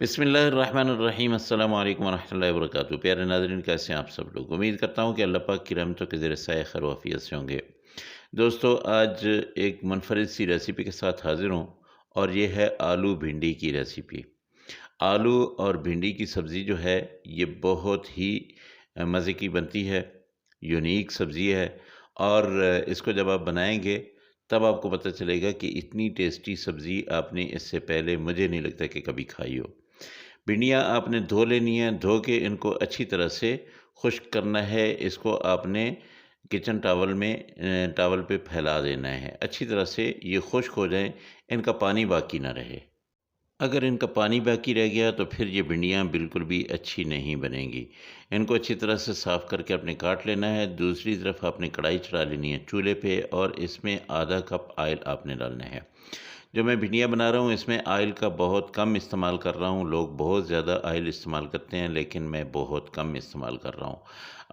बिस्मिल्लाहिर्रहमानिर्रहीम अस्सलामु अलैकुम वरहमतुल्लाहि वबरकातुहू। प्यारे नाज़रीन, कैसे हैं आप सब लोग। उम्मीद करता हूँ कि अल्लाह पाक की रहमतों के ज़ेर साया खैर वाफ़ियत से होंगे। दोस्तों, आज एक मुनफ़रिद सी रेसिपी के साथ हाज़िर हूँ और ये है आलू भिंडी की रेसिपी। आलू और भिंडी की सब्ज़ी जो है ये बहुत ही मज़े की बनती है, यूनिक सब्ज़ी है और इसको जब आप बनाएँगे तब आपको पता चलेगा कि इतनी टेस्टी सब्ज़ी आपने इससे पहले मुझे नहीं लगता कि कभी खाई हो। भिंडियाँ आपने धो लेनी है, धो के इनको अच्छी तरह से खुश्क करना है। इसको आपने किचन टॉवल में टॉवल पे फैला देना है। अच्छी तरह से ये खुश्क हो जाएँ, इनका पानी बाकी ना रहे। अगर इनका पानी बाकी रह गया तो फिर ये भिंडियाँ बिल्कुल भी अच्छी नहीं बनेंगी। इनको अच्छी तरह से साफ़ करके आपने काट लेना है। दूसरी तरफ आपने कढ़ाई चढ़ा लेनी है चूल्हे पे और इसमें आधा कप ऑयल आपने डालना है। जो मैं भिंडियाँ बना रहा हूँ इसमें ऑयल का बहुत कम इस्तेमाल कर रहा हूँ। लोग बहुत ज़्यादा ऑयल इस्तेमाल करते हैं लेकिन मैं बहुत कम इस्तेमाल कर रहा हूँ।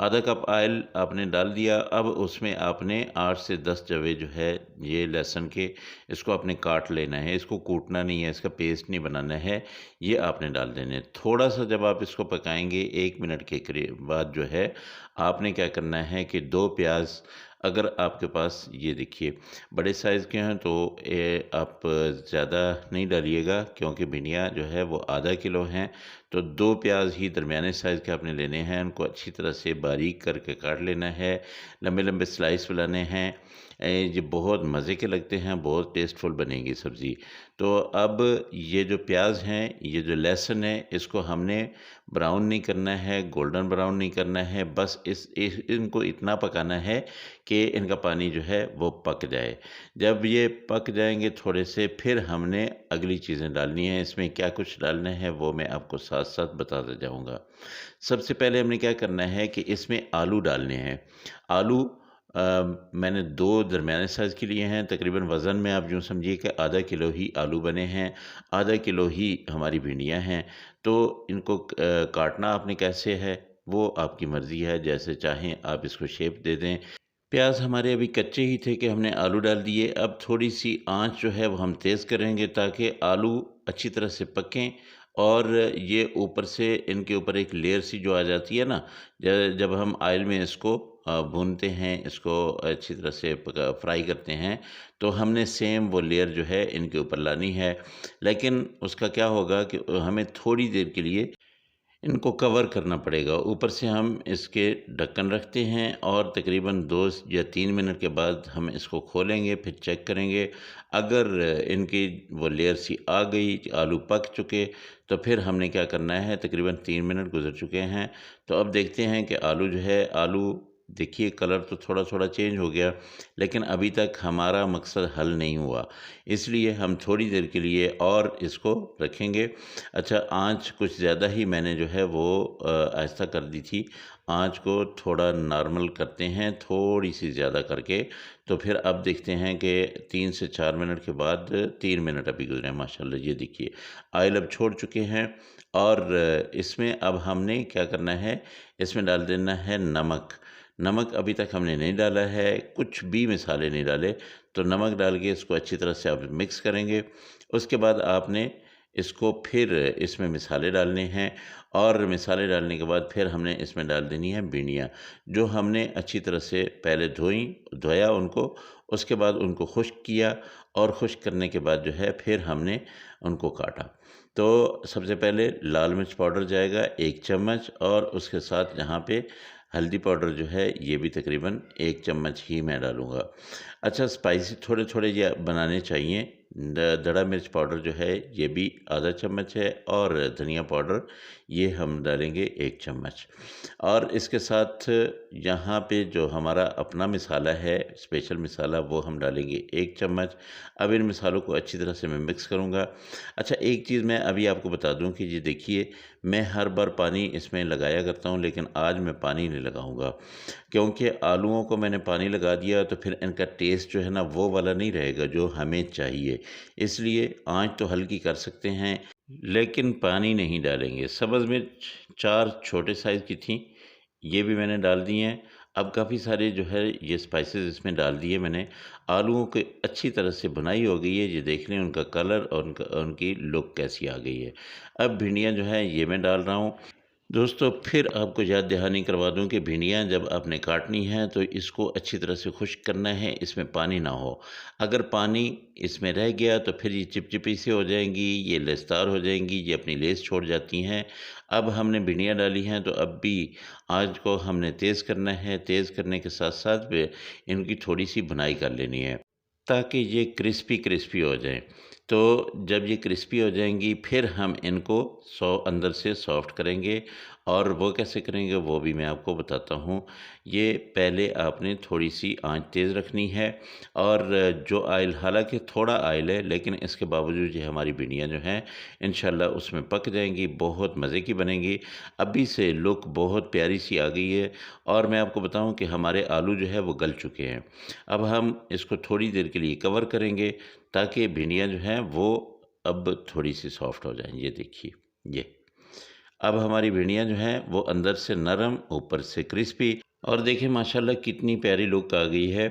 आधा कप ऑयल आपने डाल दिया। अब उसमें आपने 8 से 10 जवे जो है ये लहसुन के, इसको आपने काट लेना है। इसको कूटना नहीं है, इसका पेस्ट नहीं बनाना है, ये आपने डाल देने हैं। थोड़ा-सा जब आप इसको पकाएँगे 1 मिनट के करीब बाद जो है आपने क्या करना है कि 2 प्याज़, अगर आपके पास ये देखिए बड़े साइज़ के हैं तो आप ज़्यादा नहीं डालिएगा क्योंकि भिंडियाँ जो है वो आधा किलो हैं, तो 2 प्याज़ ही दरमियाने साइज़ के आपने लेने हैं। उनको अच्छी तरह से बारीक करके काट लेना है, लंबे-लंबे स्लाइस बनाने हैं। ये बहुत मज़े के लगते हैं, बहुत टेस्टफुल बनेगी सब्ज़ी। तो अब ये जो प्याज़ हैं, ये जो लहसुन है, इसको हमने ब्राउन नहीं करना है, गोल्डन ब्राउन नहीं करना है, बस इस इनको इतना पकाना है कि इनका पानी जो है वो पक जाए। जब ये पक जाएँगे थोड़े से, फिर हमने अगली चीज़ें डालनी हैं। इसमें क्या कुछ डालना है वो मैं आपको साथ-साथ बताता जाऊँगा। सबसे पहले हमने क्या करना है कि इसमें आलू डालने हैं। आलू मैंने 2 दरमियाने साइज़ के लिए हैं। तकरीबन वज़न में आप यूँ समझिए कि आधा किलो ही आलू बने हैं, आधा किलो ही हमारी भिंडियाँ हैं। तो इनको काटना आपने कैसे है वो आपकी मर्ज़ी है, जैसे चाहें आप इसको शेप दे दें। प्याज़ हमारे अभी कच्चे ही थे कि हमने आलू डाल दिए। अब थोड़ी-सी आँच जो है वो हम तेज़ करेंगे ताकि आलू अच्छी तरह से पकें और ये ऊपर से इनके ऊपर एक लेयर सी जो आ जाती है ना, ज जब हम ऑयल में इसको भूनते हैं, इसको अच्छी तरह से फ्राई करते हैं, तो हमने सेम वो लेयर जो है इनके ऊपर लानी है। लेकिन उसका क्या होगा कि हमें थोड़ी देर के लिए इनको कवर करना पड़ेगा। ऊपर से हम इसके ढक्कन रखते हैं और तकरीबन 2 या 3 मिनट के बाद हम इसको खोलेंगे, फिर चेक करेंगे। अगर इनकी वो लेयर सी आ गई, आलू पक चुके, तो फिर हमने क्या करना है, तकरीबन 3 मिनट गुज़र चुके हैं। तो अब देखते हैं कि आलू जो है, आलू देखिए कलर तो थोड़ा-थोड़ा चेंज हो गया, लेकिन अभी तक हमारा मकसद हल नहीं हुआ। इसलिए हम थोड़ी देर के लिए और इसको रखेंगे। अच्छा, आँच कुछ ज़्यादा ही मैंने जो है वो आहिस्ता कर दी थी। आँच को थोड़ा नॉर्मल करते हैं, थोड़ी-सी ज़्यादा करके। तो फिर अब देखते हैं कि 3 से 4 मिनट के बाद, 3 मिनट अभी गुज़रे हैं माशाल्लाह। ये देखिए ऑयल अब छोड़ चुके हैं और इसमें अब हमने क्या करना है, इसमें डाल देना है नमक। नमक अभी तक हमने नहीं डाला है, कुछ भी मसाले नहीं डाले। तो नमक डाल के इसको अच्छी तरह से आप मिक्स करेंगे। उसके बाद आपने इसको फिर इसमें मसाले डालने हैं और मसाले डालने के बाद फिर हमने इसमें डाल देनी है भिंडियाँ, जो हमने अच्छी तरह से पहले धोया उनको, उसके बाद उनको खुश्क किया और खुश्क करने के बाद जो है फिर हमने उनको काटा। तो सबसे पहले लाल मिर्च पाउडर जाएगा 1 चम्मच और उसके साथ यहाँ पे हल्दी पाउडर जो है ये भी तकरीबन 1 चम्मच ही मैं डालूँगा। अच्छा, स्पाइसी थोड़े-थोड़े ये बनाने चाहिए। दड़ा मिर्च पाउडर जो है ये भी आधा चम्मच है और धनिया पाउडर ये हम डालेंगे 1 चम्मच। और इसके साथ यहाँ पे जो हमारा अपना मसाला है, स्पेशल मसाला, वो हम डालेंगे 1 चम्मच। अब इन मसालों को अच्छी तरह से मैं मिक्स करूँगा। अच्छा, एक चीज़ मैं अभी आपको बता दूँ कि ये देखिए, मैं हर बार पानी इसमें लगाया करता हूँ लेकिन आज मैं पानी नहीं लगाऊँगा। क्योंकि आलूओं को मैंने पानी लगा दिया तो फिर इनका टेस्ट जो है ना वो वाला नहीं रहेगा जो हमें चाहिए। इसलिए आँच तो हल्की कर सकते हैं लेकिन पानी नहीं डालेंगे। सब्ज़ मिर्च 4 छोटे साइज़ की थीं, ये भी मैंने डाल दी हैं। अब काफ़ी सारे जो है ये स्पाइसेस इसमें डाल दिए मैंने। आलूओं की अच्छी तरह से भुनाई हो गई है, ये देख लें उनका कलर और उनकी लुक कैसी आ गई है। अब भिंडियाँ जो हैं ये मैं डाल रहा हूँ। दोस्तों फिर आपको याद दहानी करवा दूं कि भिंडियाँ जब आपने काटनी हैं तो इसको अच्छी तरह से खुश्क करना है, इसमें पानी ना हो। अगर पानी इसमें रह गया तो फिर ये चिपचिपी सी हो जाएंगी, ये लेसदार हो जाएंगी, ये अपनी लेस छोड़ जाती हैं। अब हमने भिंडियाँ डाली हैं तो अब भी आँच को हमने तेज़ करना है। तेज़ करने के साथ साथ में इनकी थोड़ी सी भुनाई कर लेनी है ताकि ये क्रिस्पी क्रिस्पी हो जाएँ। तो जब ये क्रिस्पी हो जाएँगी फिर हम इनको अंदर से सॉफ्ट करेंगे और वो कैसे करेंगे वो भी मैं आपको बताता हूँ। ये पहले आपने थोड़ी-सी आँच तेज़ रखनी है और जो ऑयल हालाँकि थोड़ा ऑयल है लेकिन इसके बावजूद ये हमारी भिंडियाँ जो हैं इंशाल्लाह उसमें पक जाएँगी, बहुत मज़े की बनेंगी। अभी से लुक बहुत प्यारी-सी आ गई है और मैं आपको बताऊँ कि हमारे आलू जो है वो गल चुके हैं। अब हम इसको थोड़ी देर के लिए कवर करेंगे ताकि भिंडियाँ जो हैं वो अब थोड़ी-सी सॉफ्ट हो जाएँ। ये देखिए, ये। अब हमारी भिंडियाँ जो हैं वो अंदर से नरम, ऊपर से क्रिस्पी और देखिए माशाल्लाह कितनी प्यारी लुक आ गई है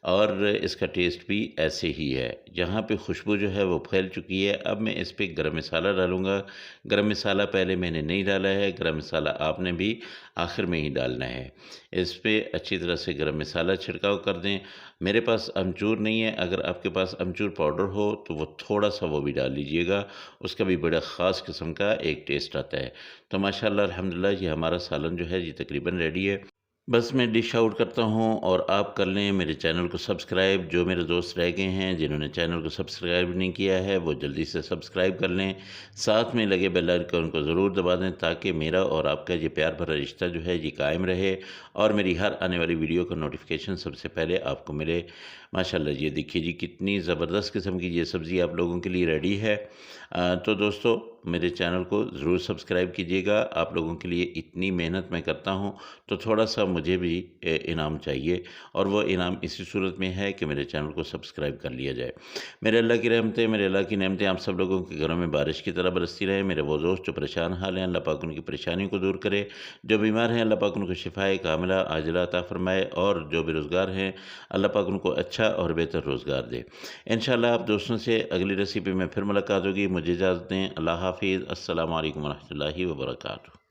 और इसका टेस्ट भी ऐसे ही है। यहाँ पे खुशबू जो है वो फैल चुकी है। अब मैं इस पे गरम मसाला डालूँगा। गरम मसाला पहले मैंने नहीं डाला है, गरम मसाला आपने भी आखिर में ही डालना है। इस पे अच्छी तरह से गरम मसाला छिड़काव कर दें। मेरे पास अमचूर नहीं है, अगर आपके पास अमचूर पाउडर हो तो वो थोड़ा-सा वो भी डाल लीजिएगा, उसका भी बड़ा ख़ास किस्म का एक टेस्ट आता है। तो माशाल्लाह अल्हम्दुलिल्लाह ये हमारा सालन जो है ये तकरीबन रेडी है। बस मैं डिश आउट करता हूँ और आप कर लें मेरे चैनल को सब्सक्राइब। जो मेरे दोस्त रह गए हैं जिन्होंने चैनल को सब्सक्राइब नहीं किया है वो जल्दी से सब्सक्राइब कर लें। साथ में लगे बेल आइकन को ज़रूर दबा दें ताकि मेरा और आपका ये प्यार भरा रिश्ता जो है ये कायम रहे और मेरी हर आने वाली वीडियो का नोटिफिकेशन सबसे पहले आपको मिले। माशाल्लाह ये देखिए जी कितनी ज़बरदस्त किस्म की ये सब्ज़ी आप लोगों के लिए रेडी है। तो दोस्तों मेरे चैनल को ज़रूर सब्सक्राइब कीजिएगा। आप लोगों के लिए इतनी मेहनत मैं करता हूँ तो थोड़ा-सा मुझे भी इनाम चाहिए और वो इनाम इसी सूरत में है कि मेरे चैनल को सब्सक्राइब कर लिया जाए। मेरे अल्लाह की रहमतें, मेरे अल्लाह की नेमतें आप सब लोगों के घरों में बारिश की तरह बरसती रहें। मेरे वो दोस्त जो परेशान हाल हैं अल्लाह पाक उनकी परेशानियों को दूर करे। जो बीमार हैं अल्लाह पाक उनको शिफ़ाए कामिला आजिला अता फ़रमाए और जो बेरोज़गार हैं अल्लाह पाक उनको अच्छा और बेहतर रोज़गार दे। इंशाअल्लाह आप दोस्तों से अगली रेसिपी में फिर मुलाकात होगी। मुझे इजाज़त दें। अल्लाह हाफ़िज़। अस्सलामु अलैकुम व रहमतुल्लाहि व बरकातुहू।